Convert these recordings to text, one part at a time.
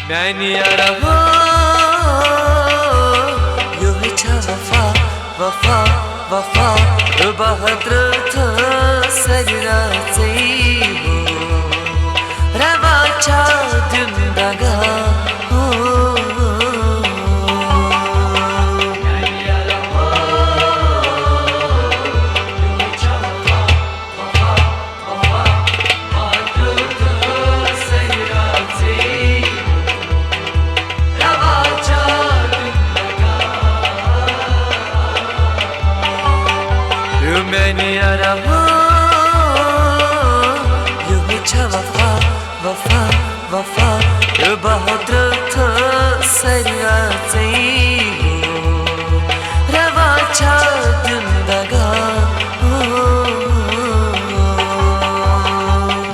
Məni yaraho Yuhicha vafa, vafa, vafa Bahadrat sarirace ho Rava cha dindaga ho Məni yaraho Yuhicha vafa, vafa, vafa Bahadrat sarirace Məni yaraho Yuhicha vafa, vafa, vafa Bahadrat sarirace ho Rava cha dindaga ho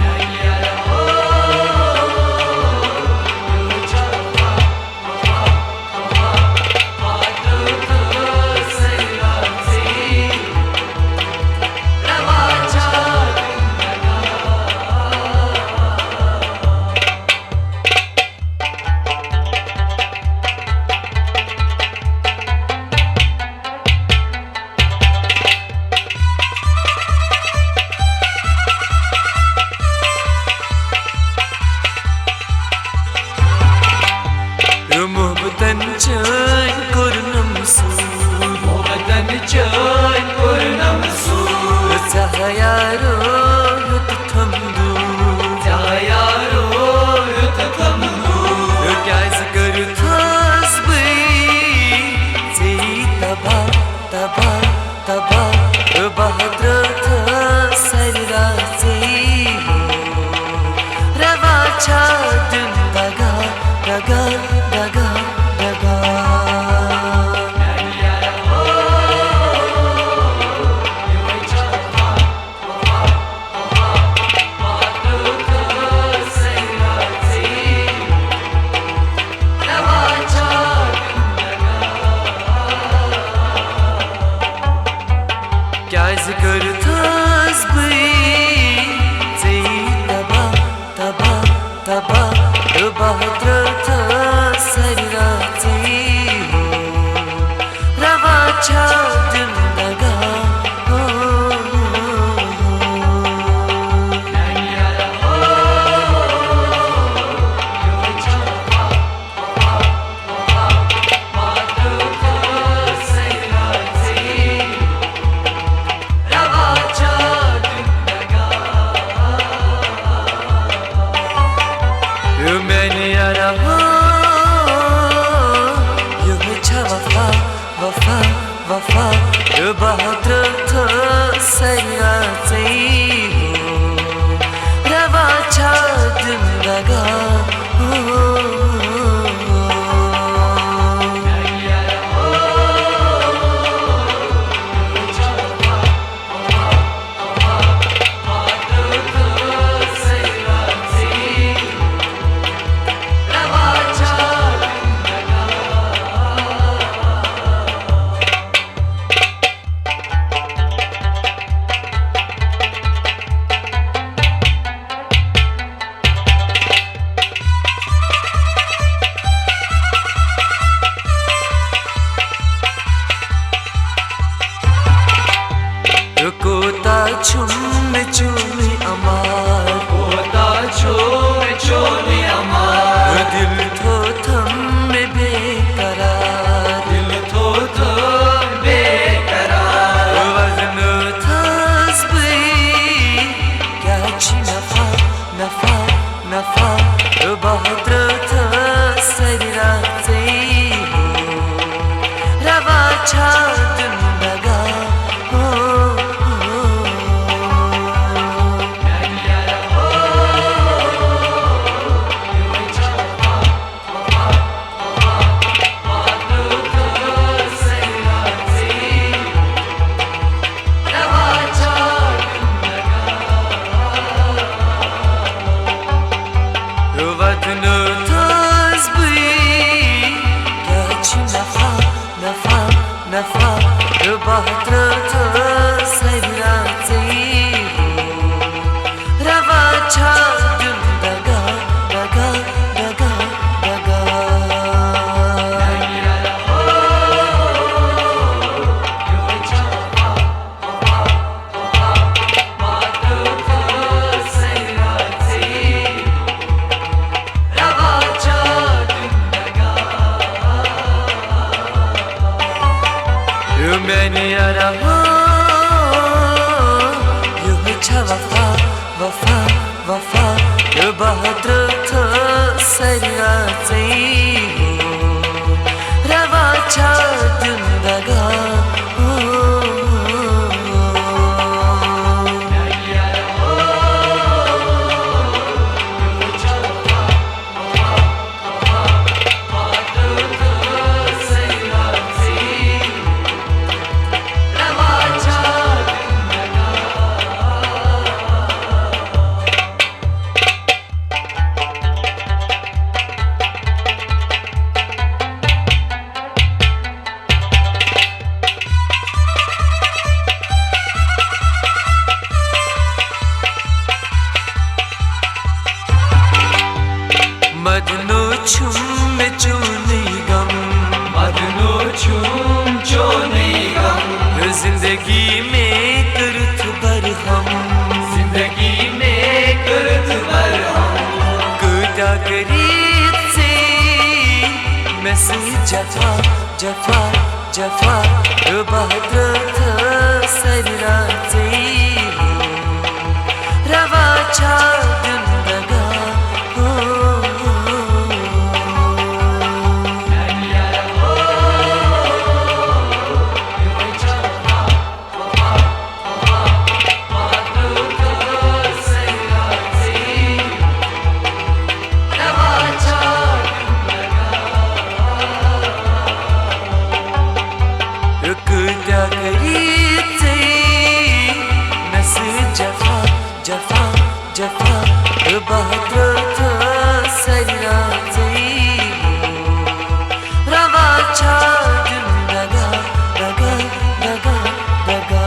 Məni yaraho Yuhicha vafa, vafa, vafa Bahadrat sarirace Muhabbetan çay kornam sur Muhabbetan çay kornam sur Cahayaro yutamdu Cahayaro yutamdu Kaz kar tasbi Zey taba taba taba Bahadrat sarirace ho Rava cha dindaga daga daga daga Məni yaraho Yuhicha vafa, vafa, vafa Bahadrat sarirace Rava cha dindaga Kya zikr tasbi Zey taba taba taba Bahadrat sarirace ho Rava cha dindaga ho Məni yaraho Yuhicha vafa, vafa, vafa Bahadrat sarirace Rava cha dindaga Məni yaraho Yuhicha vafa, vafa, vafa Bahadrat sarirace ho Rava cha dindaga ho Məni yaraho Yuhicha vafa, vafa, vafa Bahadrat sarirace Rava cha dindaga Kota chumme chumi amar Kota chumme chumi amar Dil tho thamme bekarar Dil tho thamme bekarar Vazn tasbi Kyachi nafa, nafa, nafa Bahadrat sarirace ho Rava cha dindaga ho Məni yaraho Yuhicha vafa, vafa, vafa Bahadrat sarirace Rava cha dindaga Vazn tasbi Kyachi nafa, nafa, nafa Bahadrat sarirace ho Rava cha dindaga daga daga daga मैंने यारा हो you छा वफा वफा वफा you बहादुर थ सरिया हो रवा छा जिंदगा मदनो छुम चोनी गम मदनो छुम चोनी गम जिंदगी में तुरत पर हम जिंदगी में तुरत पर हम कुदा करीब से मैसेज जफा जफा जफा बहादुर सरिया से रवा छा जफा जफा जफा बहादुर सरिया से रवा छा जिंदगा दगा दगा दगा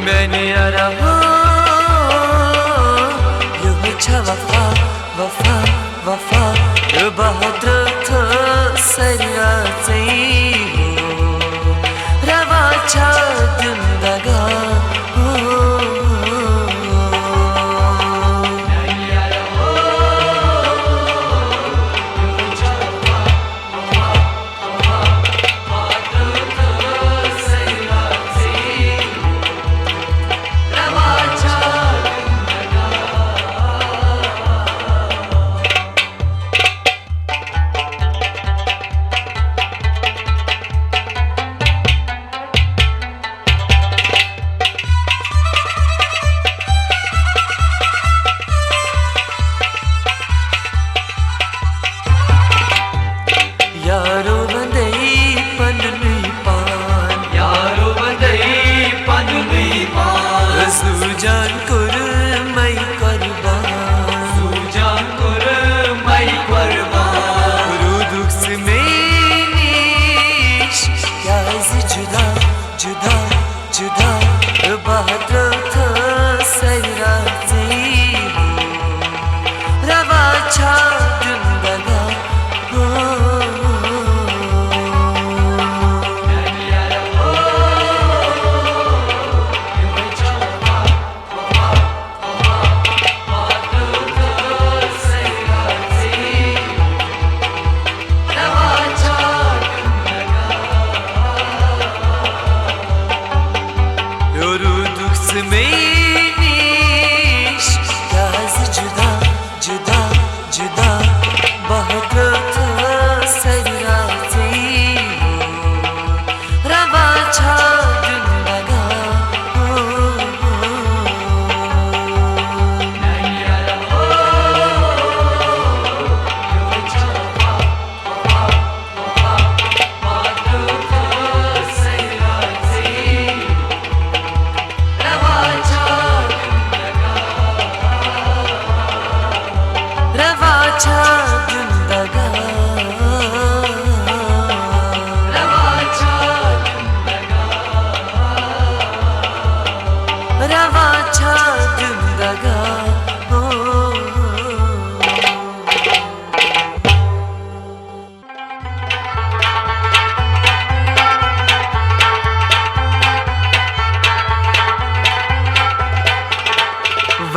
मैंने यारा हो यू छा वफा वफा वफा बहादुर सरिया से रवा छा जिंदगा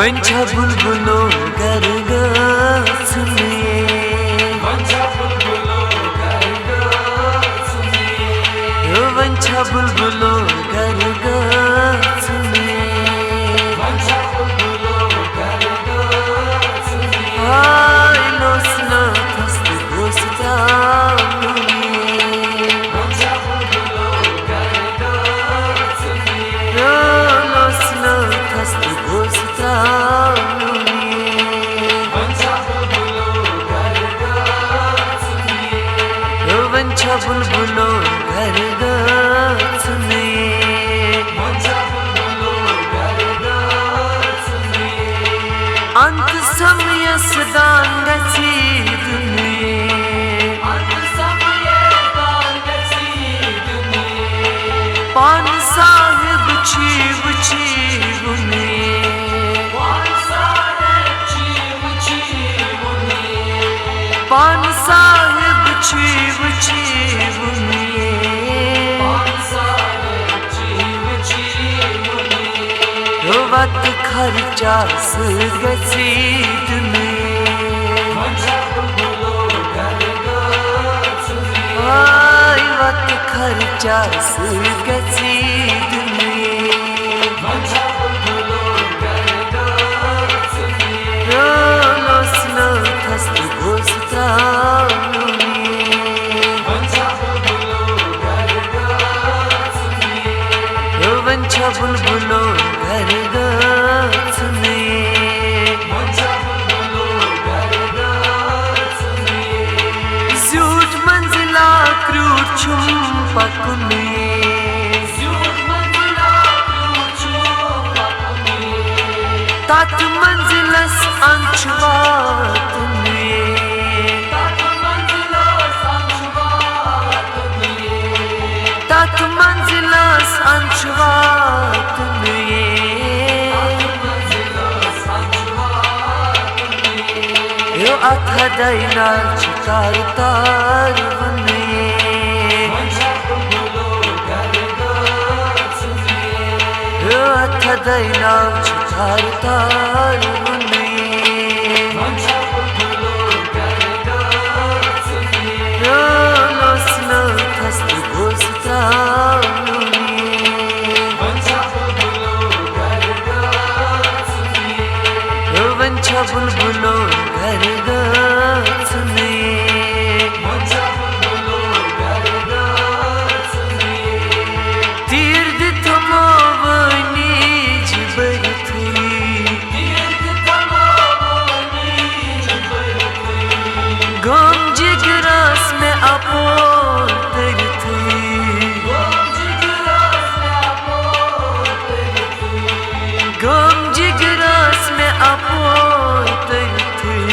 वंचा बुलबुलो गरगसुने वंचा बुलबुलो गरगसुने वंचा बुलबुलो गरगसुने वंचा बुलबुलो गरगसुने ay losna kast gostamuni वंचा बुलबुलो गरगसुने losna kast gostamuni वंचा बुलबुलो गरगसुने वंचा बुलबुलो गरगसुने वंचा बुलबुलो गरगसुने अंत समय सदान गसी दुनिये अंत समय सदान गसी दुनिये पान साहिब चीव चीवने पान साहिब चीव चीवने पान साहिब चीव चीवने पान साहिब चीव चीवने वत खर्चा गसी वंचा बुलबुलो गरगसुने ay वत खर्चा गसी वंचा बुलबुलो गरगसुने losna kast gostamuni वंचा बुलबुलो गरगसुने वंचा बुलबुलो गरगसुने वंचा बुलबुलो गरगसुने ज़्यूट मंजिला क्रूट छुम पकुने ज़्यूट मंजिला क्रूट छुम पकुने तात मंजिलस अंशवातुने तात मंजिलस अंशवातुने तात मंजिलस अंशवातुने यो अखदैना चितार तार बने वंचा बुलबुलो गरगसुने यो अखदैना चितार तार बने वंचा बुलबुलो गरगसुने यो losna kast gostamuni वंचा बुलबुलो गरगसुने वंचा बुलबुलो गरगसुने वंचा बुलबुलो गरगसुने तीर्थ थमोवनी जिबरथी तीर्थ थमोवनी जिबरथी गम जिगरास में अपोर तरथी गम जिगरास में अपोर तरथी गम जिगरास में अपोर तरथी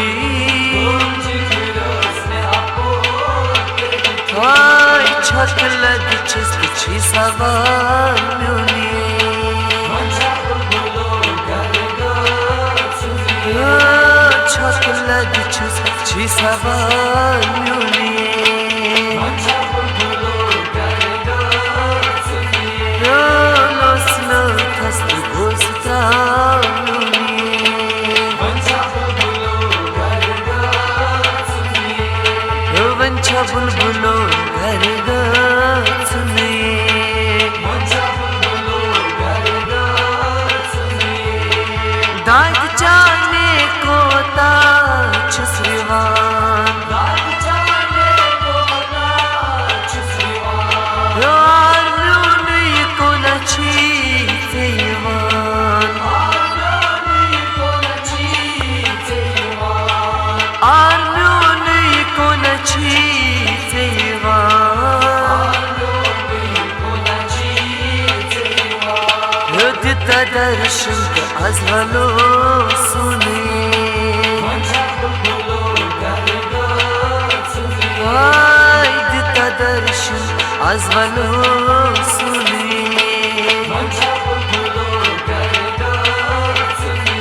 ay çatladı çizgi savar müni वंचा बुलबुलो गरगसुने çatladı çizgi savar müni वंचा बुलबुलो गरगसुने losna kast gostamuni वंचा बुलबुलो गरगसुने वंचा बुलबुलो गरगसुने वंचा बुलबुलो गरगसुने दाद जाने को ताच श्रीवान दाद जाने को ताच श्रीवान यार म्यूनी को नची सेवान म्यूनी को नची सेवान आर म्यूनी को नची दर्शन अजलो सुने वंचा बुलबुलो गरगसुने दर्शन अजलो सुने वंचा बुलबुलो गरगसुने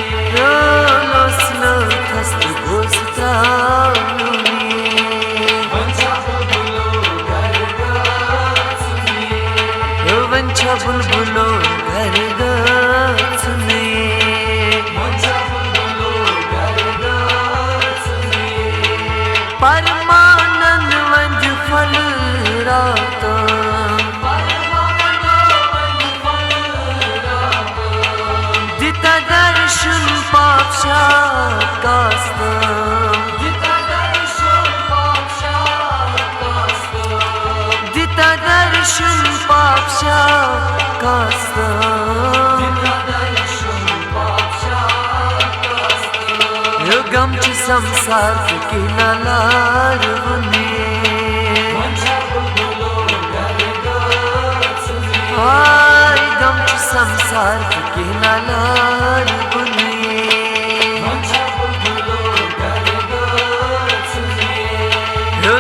losna kast gostamuni वंचा बुलबुलो गरगसुने वंचा बुलबुलो गरगसुने वंचा गम च संसार के नालार बने हाय गम च संसार के नालार बने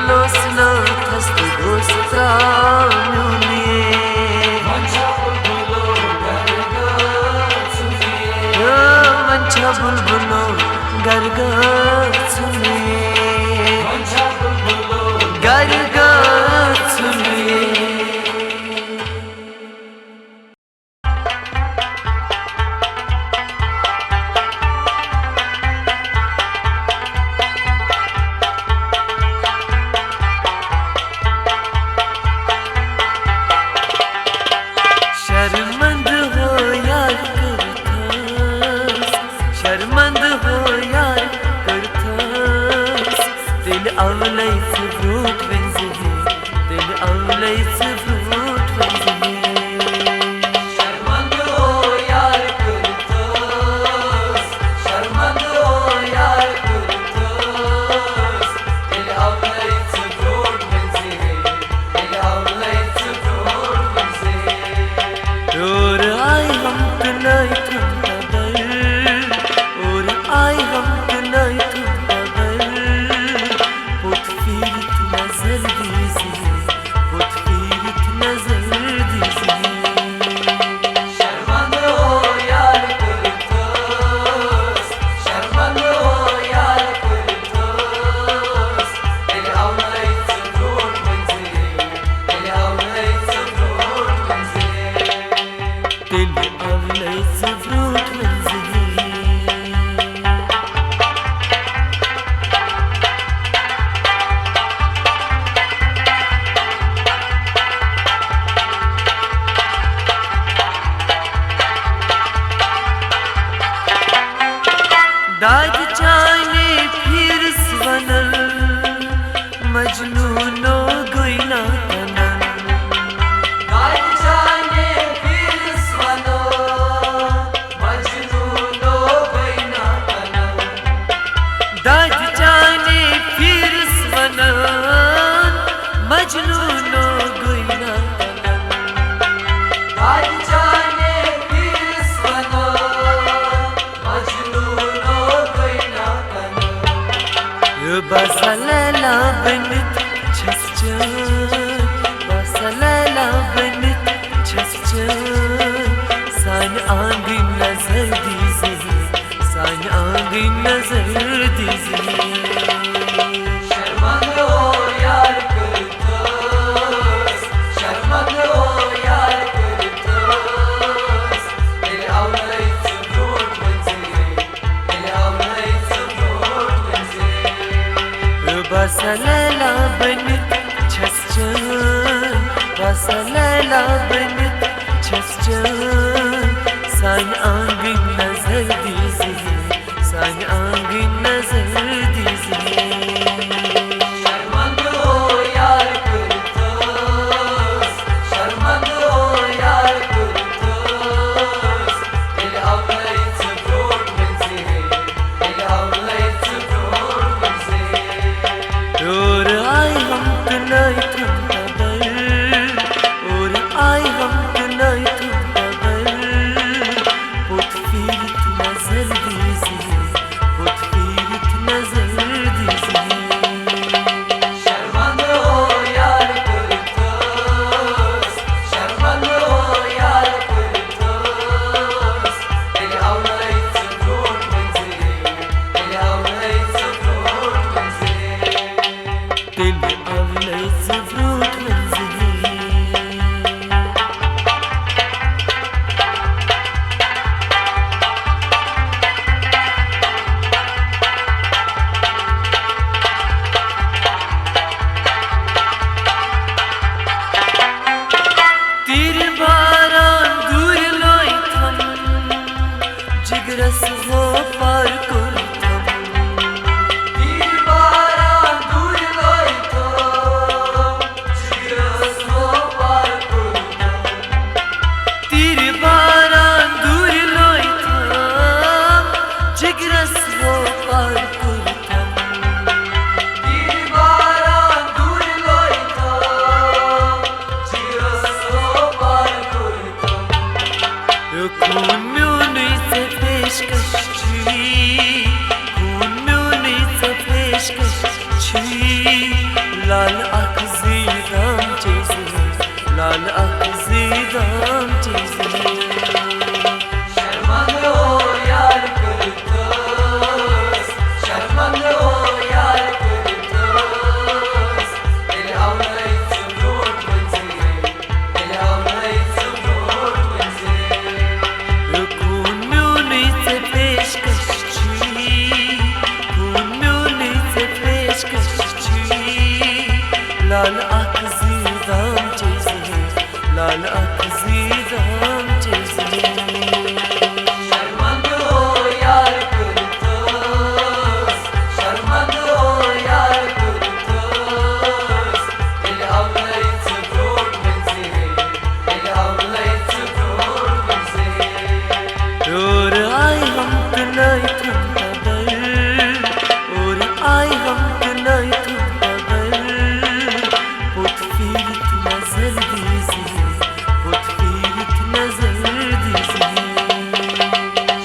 लो स्नो थस्त दोस्ता मंचा बुलबुलो गरगा सुनिए गरगा सुनिए शर्मंद हो यार शर्मंद हो यार करथस दिल आवलैस ब्रूट वंजे दिल आवलैस ब्रूट वंजे शर्मंद हो यार करथस शर्मंद हो यार करथस दिल आवलैस ब्रूट वंजे दिल आवलैस ब्रूट वंजे और आई हम तनाई दाद चाने फिर स्वनल मजनूनो गोइना तनन दाद चाने फिर स्वनो मजनूनो गोइना तनन दाद चाने फिर स्वनल मजनूनो गोइना बसलला बनत छसचन बसलला बनत छसचन सान आंगी नजर दीजे सान आंगी नजर दीजे शर्मंद हो यार करथस शर्मंद हो यार करथस दिल आवलैस ब्रूट वंजे दिल आवलैस ब्रूट वंजे बसलला बनत छसचन बसलला बनत छसचन सान आंगी नजर दीजे सान आंगी नजर दीजे शर्मंद हो यार करथस शर्मंद हो यार करथस दिल आवलैस ब्रूट वंजे दिल आवलैस ब्रूट वंजे और आई हम तनाई और आई हम तनाई नजर दीजे नजर दीजे शर्मंद हो यार करथस शर्मंद हो यार करथस दिल आवलैस ब्रूट वंजे दिल आवलैस ब्रूट वंजे दिल आवलैस ब्रूट वंजे जिगरस हो पार करथम तीर बारा दूर लइथम जिगरस हो पार करथम तीर बारा दूर लइथम जिगरस हो पार लाल आँख zidam cheze, लाल आँख zidam cheze. शर्मांगे हो यार करतोस, शर्मांगे हो यार करतोस. Ele avlayıp zıvrut benzi, ele avlayıp zıvrut benzi. खून म्यूनी से पेशकश खून म्यूनी से पेशकश लाल आँख zidam cheze, लाल आँख zidam cheze. शर्मांगे हो यार करतोस, शर्मांगे हो यार करतोस. Ele avlayıp zıvrut benzi, ele avlayıp zıvrut benzi. और आए हम तनाई तुम बदल, और आए हम तनाई तुम बदल. पुतफीरत नजर दीजिए, पुतफीरत नजर दीजिए.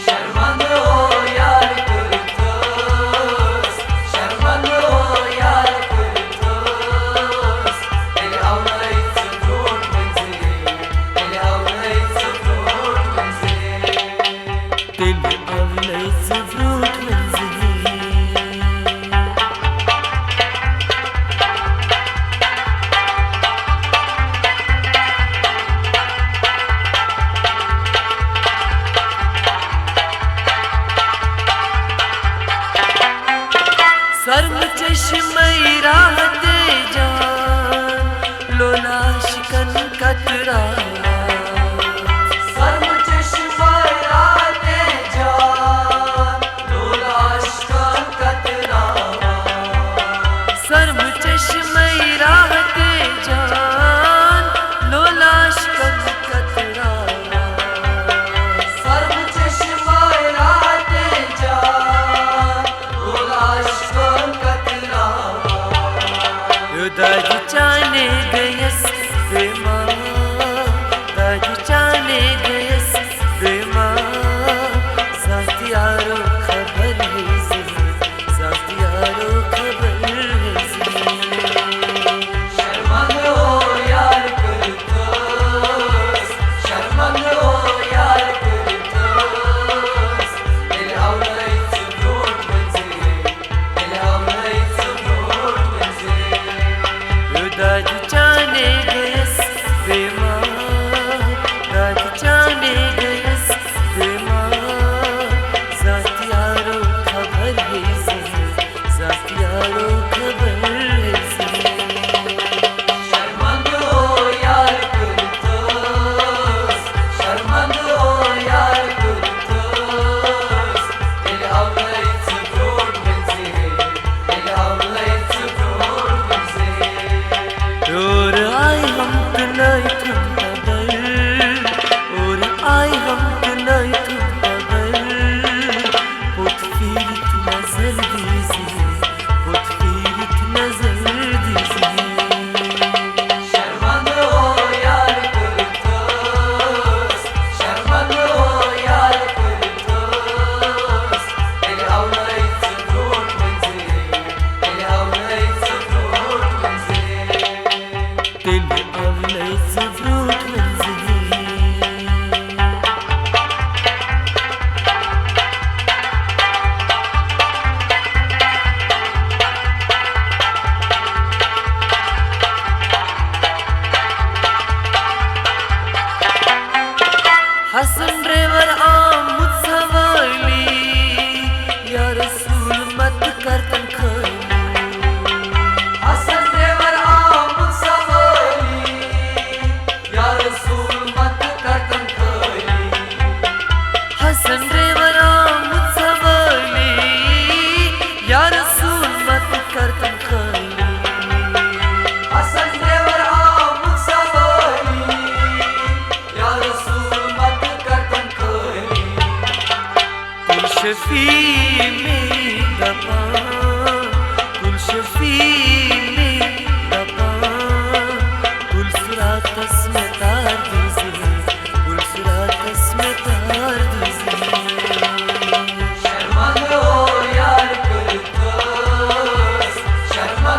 शर्मांगे हो यार करतोस, शर्मांगे हो यार करतोस. Ele avlayıp zıvrut benzi, ele avlayıp zıvrut benzi. दिल अवलय ज़रूरत मंज़िल. सर्व चश्मे राहते जान, लोला शिकन कतरा. सर्व चष्मे राहते जान, लोला अश्कान कतरावा. सर्व चश्मे राहते जान, लोला शिकन कतरा. सर्व चष्मे राहते जान, लोला अश्कान कतरावा. दाग चाने गयस बेमा, दाग चाने गयस बेमा. साथियारो खबर है ज़िले, साथियारो खबर है ज़िले. शर्मांगे हो यार करतोस, शर्मांगे हो यार करतोस. Ele avlayıp zıvrut benzi, ele avlayıp zıvrut benzi. दाग चाने गयस बेमा, दाग चाने गयस बेमा. साथियारो खबर है ज़िले, साथियारो खबर है ज़िले. शर्मांगे हो यार करतोस, शर्मांगे हो यार करतोस. Ele avlayıp zıvrut benzi, ele avlayıp zıvrut benzi. और आए हम तनाई तुम बदल, और आए हम तनाई तुम बदल. पुतफीरत नजर दीजिए, पुतफीरत नजर दीजिए. शर्मांगे हो यार करतोस, शर्मांगे हो यार करतोस. Ele avlayıp zıvrut benzi, ele avlayıp zıvrut benzi. दिल अवलय ज़रूरत मंज़िल. हसन ड्राइवर आमुद सवाली, या रसूल मत कर तनखाली. हसन ड्राइवर आमुद सवाली, या रसूल मत कर तनखाली. हसन ड्राइवर आमुद सवाली, या रसूल मत कर तनखाली. हसन ड्राइवर आमुद सवाली, या रसूल मत कर तनखाली. कुल शफी में दबा, कुल शफी में दबा. कुल सुरात में तार दीजिए, कुल सुरात में तार दीजिए. शर्मांगे हो यार करतोस, Sharma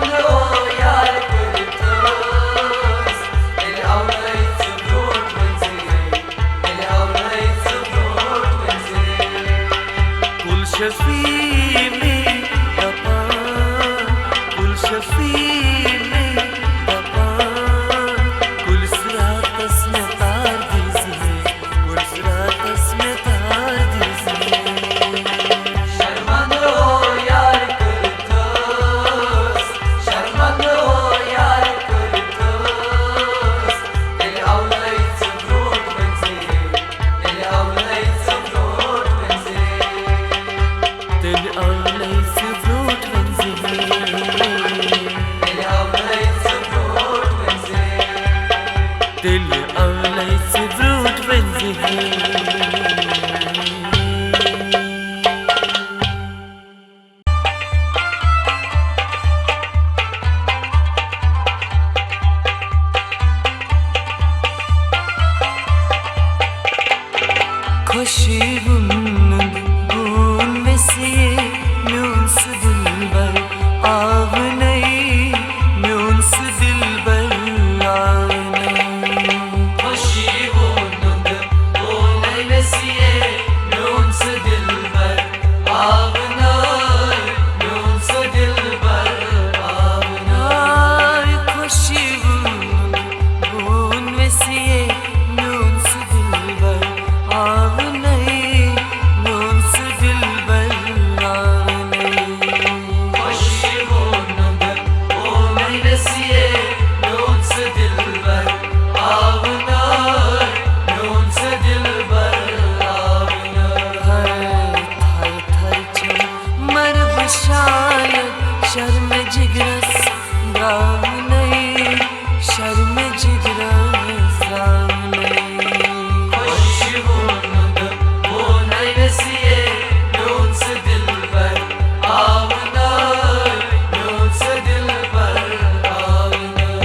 Dil ağlayıp Brot wenn sie Dil ağlayıp Brot wenn sie Dil ağlayıp Brot wenn sie Koşuğunun bulmesi Münsı dilber avney Münsı dilber avney Koşuğunun bulmesiye Münsı dilber avnay Münsı dilber avnay Ay koşuğunun bulmesi Münsı dilber avney Münsı dilber avney Koşuğunun bulmesiye Münsı dilber avnay Münsı dilber avnay Thar thar çam मर शायद शर्म जिगरस गाँव नहीं शर्म जिगरस गाँव नहीं Koşuğunun bulmesiye Münsı dilber avnay Münsı dilber avnay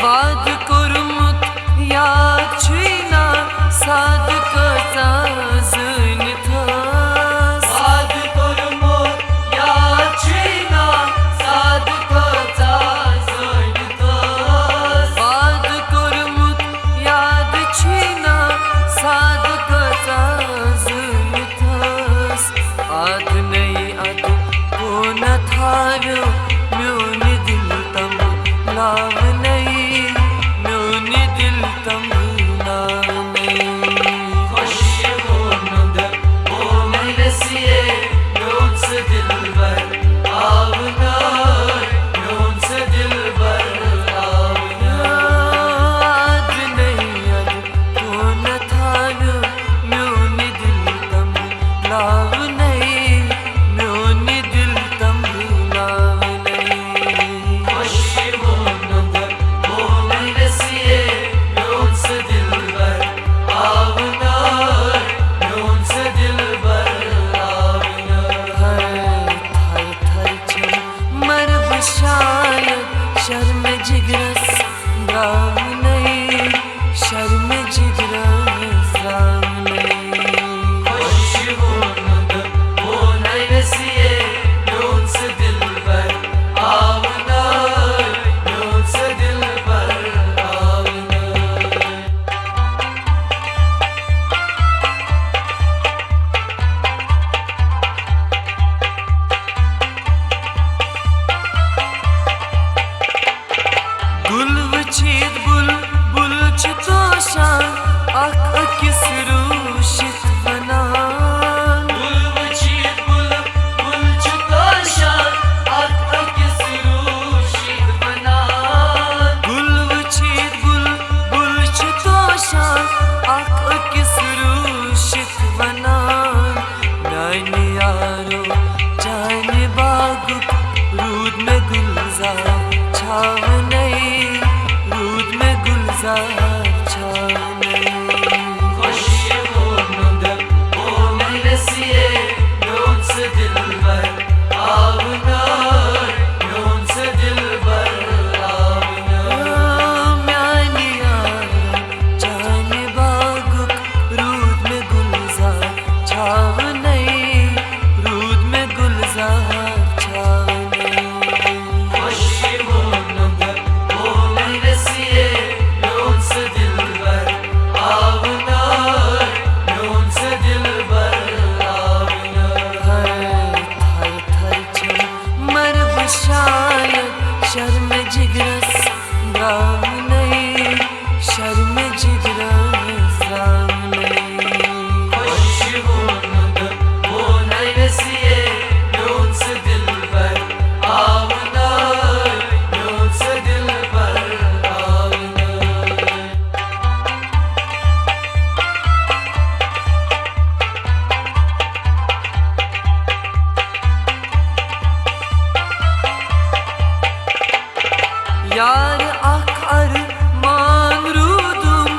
वाद कोरमुत या छुईना सादकाचा जैन थास Sad korumut ya çiğna sadıkata zaynitas वाद कोरमुत याद छुईना सादकाचा जैन थास आद नहीं आद कोण थाव्यो म्योनी दिल तम लाव नहीं म्योनी दिल तम लाव नहीं Koşuğunun bulmesiye Münsı dilber avnay Münsı dilber avnay याद नहीं याद कौन था म्योनी दिल तम लाव नहीं म्योनी दिल तम लाव नहीं Koşuğunun bulmesiye Münsı dilber avnay Münsı dilber avnay थर थर छम मर शायद शर्म जिगरस गाँव नहीं शर्म जिगरस गाँव नहीं Koşuğunun bulmesiye Münsı dilber avnay Münsı dilber avnay गुल वचीत बुल तोशान अख अकिस रूशित बनान Bulmuşit bulçu taşan Ak akis ruşit banan गुल वचीत बुल तोशान अख अकिस रूशित बनान नानी यारो जाने बागुक रूद में गुलजार छाव नहीं रूद में गुलजार छाव नहीं Koşuğunun bulmesiye Münsı dilber avnay Münsı dilber avnay म्यानी यारो जाने बागुक रूद में गुलजार छाव नहीं रूद में गुलजार छाव नहीं Koşuğunun Yar ak arman rudum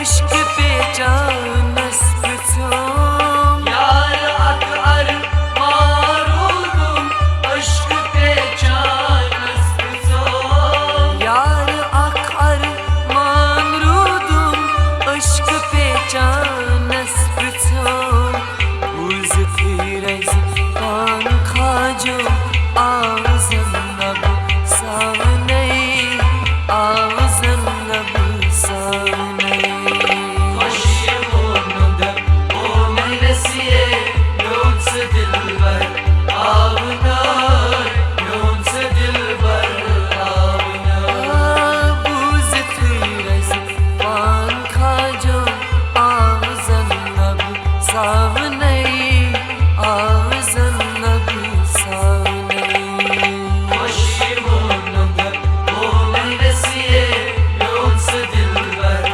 Aşk peçanas kıtam Yar ak armağanım aşkı peçanas kızım Yar ak arman rudum Aşk peçanas kıtam Uz firez kan khajo Ağzın nab savney Ağzın nab savney Aşığımda o meyvesiye Yonsa dilber avnar Yonsa dilber avnar Buz firez kan khajo Ağzın nab savney Ağzın nab savney Aşığımda o meyvesiye Yonsa dilber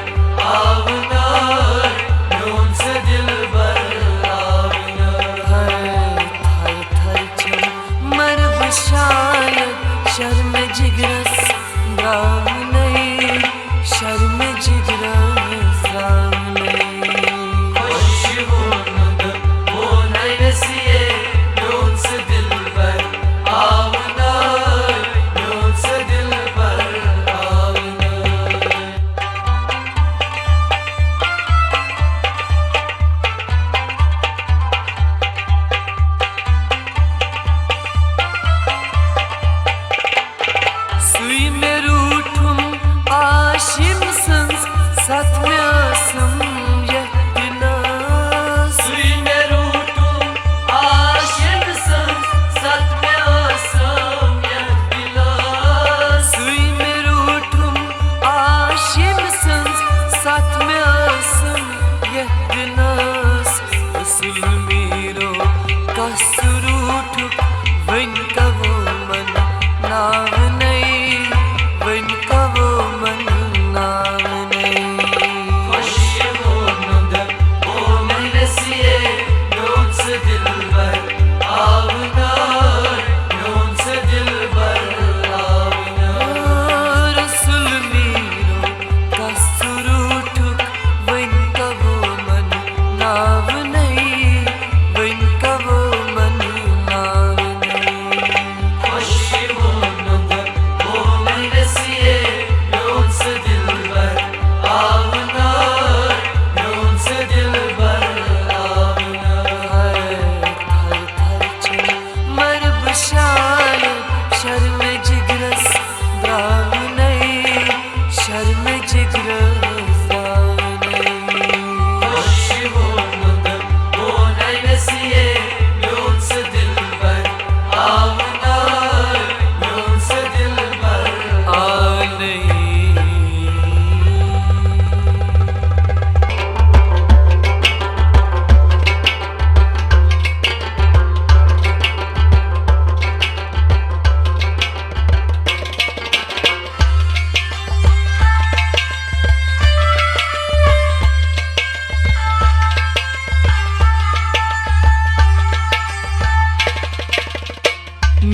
avnar Yonsa dilber avnar थर थर चल मर बशायद शर्म जिगरस गाम नहीं शर्म जिगरस गाम नहीं Aşığımda o meyvesiye Yonsa dilber avnar Yonsa dilber avnar Suy में रूठुम आशिमसंस साथ में आसम यह दिलास Suyme rutum aşıksın Satme asam ya bilas सुई में रूठुम आशिमसंस साथ में आसम यह दिलास असल मेरो कसरूठुक वन का वो मन नाव नहीं वन का वो मन नाव नहीं Aşığımda o meyvesiye Yonsa dilber avnar Yonsa dilber avnar रसुल मेरो कसरूठुक वन का वो मन नाव नहीं वन का वो मन नाव नहीं Aşığımda o meyvesiye Yonsa dilber avnar Yonsa dilber avnar थर थर चल मर बशायद शर्म जिगरस द्राव नहीं शर्म जिगरस द्राव नहीं Aşığımda o meyvesiye Yonsa dilber avnar Yonsa dilber आ नहीं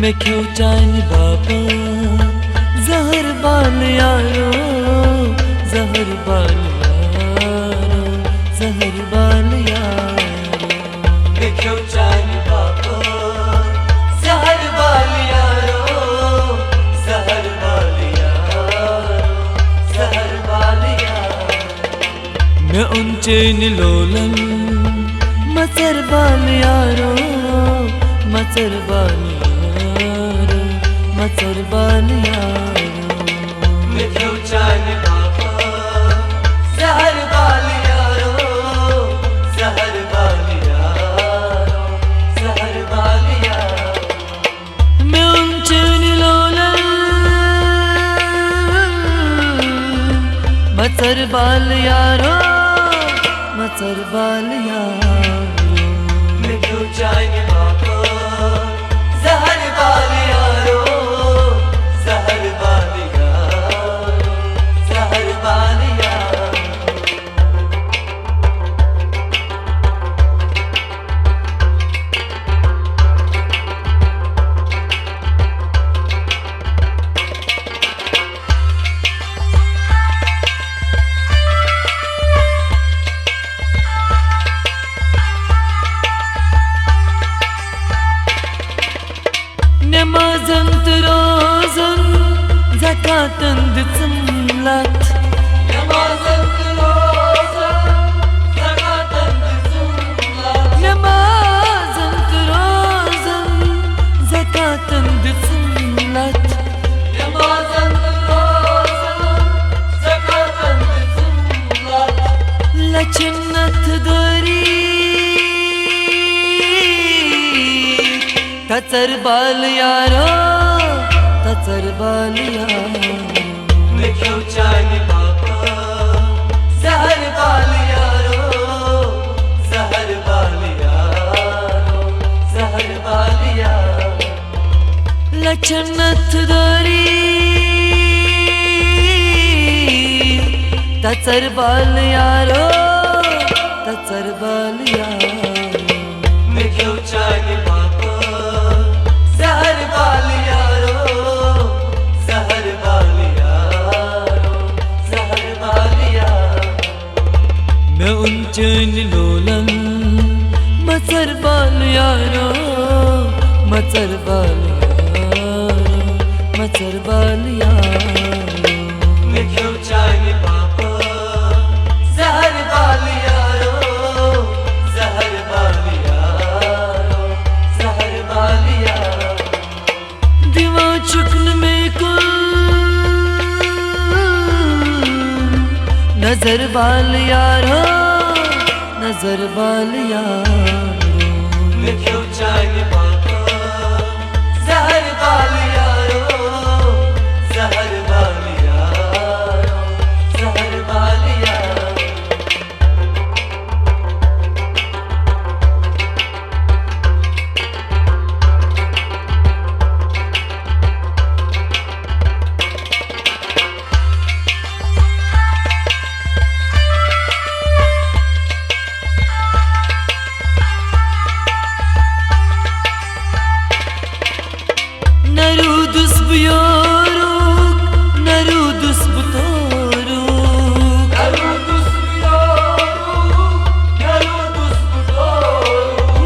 मैं क्यों जान बाबा जहर बान यारो जहर बान यारो जहर बान यारो देखो जान बाबा जहर बाल यारो जहर बाल यारो जहर बाल यारो मैं उनचैन लोलन मचर बान यारो मचर बान यारो मचर बान यारो देखो जान बाबा जहर बाल यारो जहर बाल यारो जहर बाल यारो मैं उनचैन लोलन मचर बाल यारो मचर बाल यारो देखो जान बाबा जहर बाल यारो जहर बाल यारो जहर बाल यारो Zakaten dizimlat Namazın kılozan Zakaten dizimlat Namazın kırozan Zakaten dizimlat Namazın kılozan Zakaten dizimlat La cennat dari Tatar bal yaro Tatar bal yaro Nikyo chani baba Zahar bal yaro Zahar bal yaro Zahar bal yaro La cennat dari Tatar bal yaro Tatar bal yaro Nikyo chani baba Zahar bal yaro Zahar bal yaro Zahar bal yaro मैं उंचन लोलन मचर बाल यारो मचर बाल यारो मचर बाल यारो Nikyo chani baba Zahar bal yaro Zahar bal yaro Zahar bal yaro दीवा चुकन में कुल नजर बाल यारो नजर बाल यारो Nikyo chani baba Zahar bal yaro Zahar bal yaro Zahar bal yaro Narudus buyoruk, narudus butoruk Narudus biyoru Narudus butoru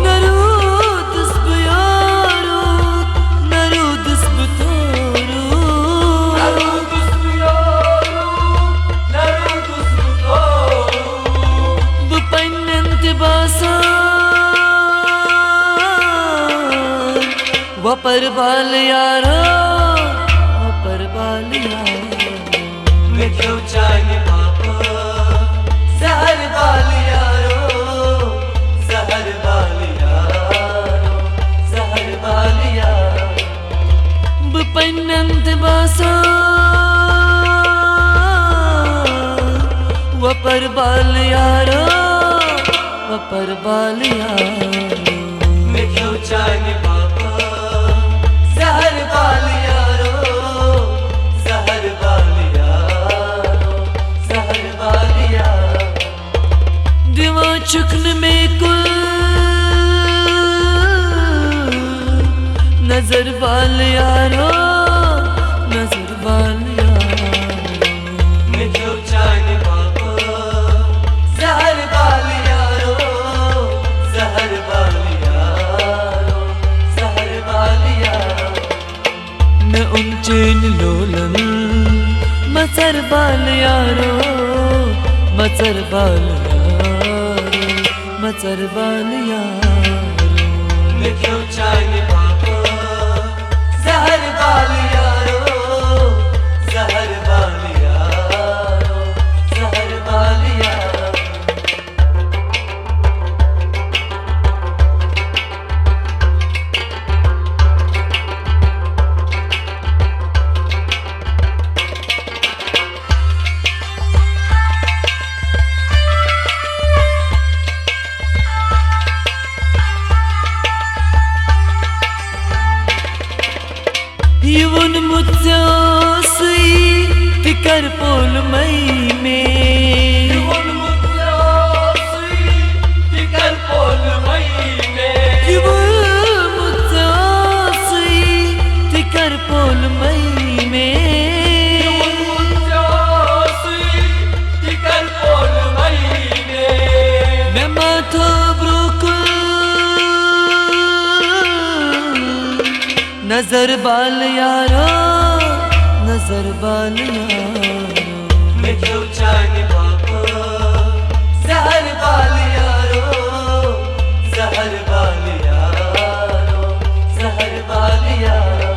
Narudus buyoruk, narudus butoruk Narudus biyoru Narudus butoru Bu pannante basan Vapar bal yaro Vapar bal yaro Nikyo chani baba Zahar bal yaro Zahar bal yaro Zahar bal yaro Bu pannante basan Vapar bal yaro Vapar bal yaro Nikyo chani baba Zahar bal yaro Zahar bal yaro Zahar bal yaro दीवा चुकन में कुल नजर बाल यारो नजर बाल यारो Nikyo chani baba Zahar bal yaro Zahar bal yaro Zahar bal yaro मैं उनचेन लोलन मचर बाल यारो मचर बाल यारो मचर बाल यारो Nikyo chani baba Zahar bal yaro Zahar bal yaro Zahar bal yaro युवन मुत्यासी तिकर पोल मई में Yuvan mutyasi Tikar pol mai mein युवन मुत्यासी तिकर पोल मई में Yuvan mutyasi Tikar pol mai mein मैं माथा ब्रोकुल नजर बाल यारो नजर बाल यारो मिठो चांद बाबा जहर बाल यारो जहर बाल यारो जहर बाल यारो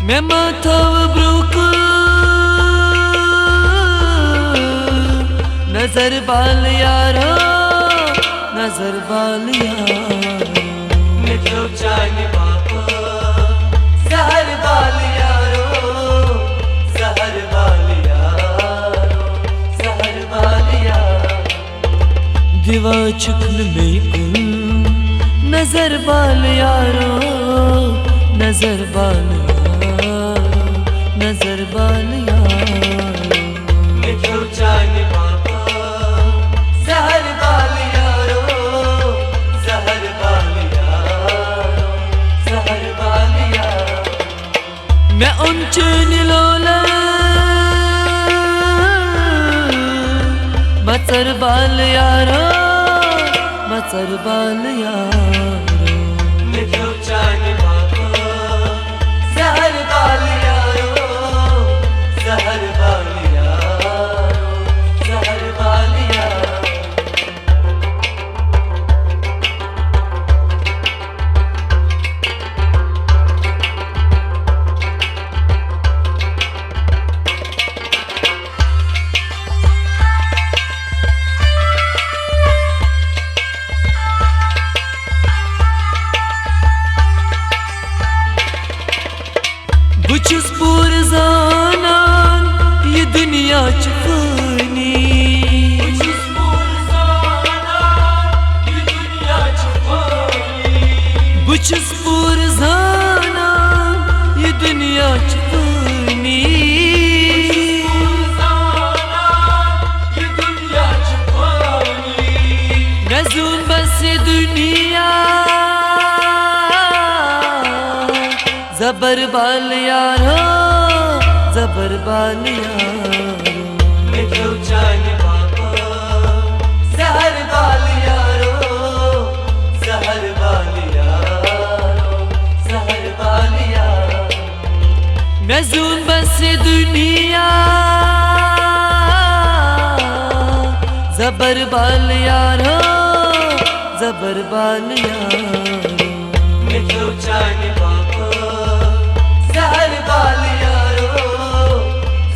मैं माथाव ब्रुक नजर बाल यारो नजर बाल यारो मिठो चांद बाबा जहर बाल यारो जहर बाल यारो जहर बाल यारो दिवा चुकन में कुन नजर बाल यारो नजर बाल यारो नजर बाल यारो मिठो चांद बाबा जहर बाल यारो जहर बाल यारो जहर बाल यारो मैं उनचन लोला मचर बाल यारो मचर बाल यारो मिठो चांद बाबा जहर बाल यारो जहर बाल यारो जहर बाल यारो बुचुस पूर जानान ये दुनिया चुफनी बुचुस पूर जानान ये दुनिया चुफनी नजून बस ये दुनिया जबर बाल यारो जबर बाल यारो मिठो चांद बाबा जहर बाल यारो जहर बाल यारो जहर बाल यारो नजून बस दुनिया जबर बाल यारो जबर बाल यारो मिठो चांद बाबा जहर बाल यारो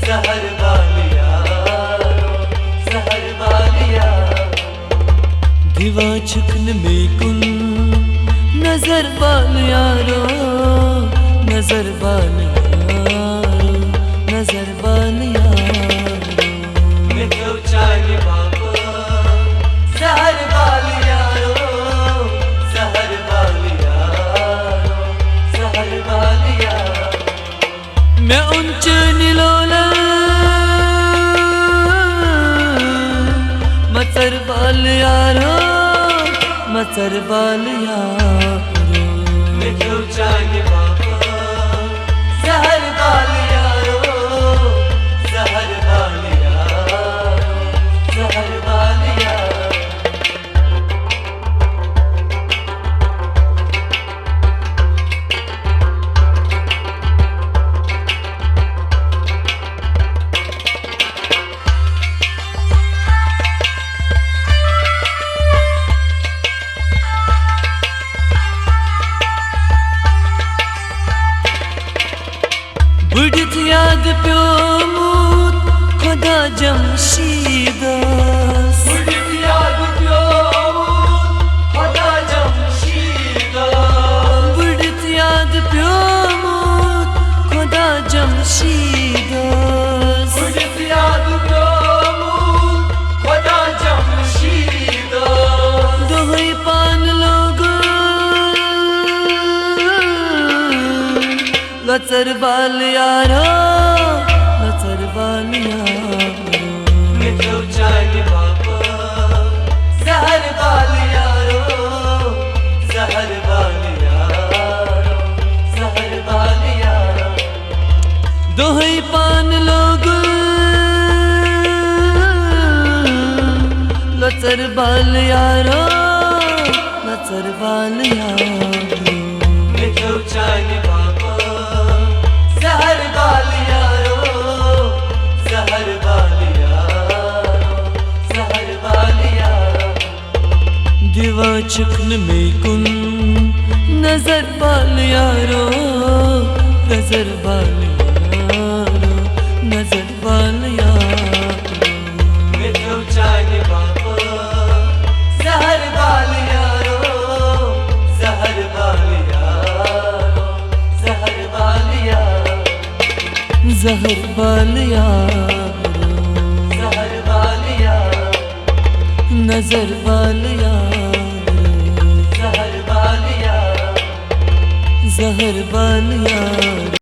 जहर बाल यारो जहर बाल यारो दिवा चुकन में कुन नजर बाल यारो नजर बाल यारो नजर बाल यारो मिठो चांद बाबा जहर बाल यारो जहर बाल यारो जहर बाल यारो मैं उनचन लोला मचर बाल यारो मचर बाल यारो मिठो चांद बाबा जहर बाल यारो जहर बाल यारो जहर बाल यारो बुढ़त याद प्यो मूत खुदा जमशीदास बुढ़त याद प्यो खुदा जमशीदास बुढ़त याद प्यो मूत खुदा जमशीदास बुढ़त याद प्यो खुदा जमशीदास दोहई पान लोग लचर बाल यारो लचर बाल यारो मिठो चांद बाबा जहर बाल यारो जहर बाल यारो जहर बाल यारो दोहई पान लोग लचर बाल यारो लचर बाल यारो मिठो चांद बाबा जहर बाल यारो चुकन में कुन नजर बाल यारो नजर बाल यारो नजर बाल यारो मिठो चान बाबा जहर बाल यारो जहर बाल यारो जहर बाल यारो जहर बाल यारो जहर बाल यारो नजर बाल यारो जहर बाल यारो जहर बाल यारो।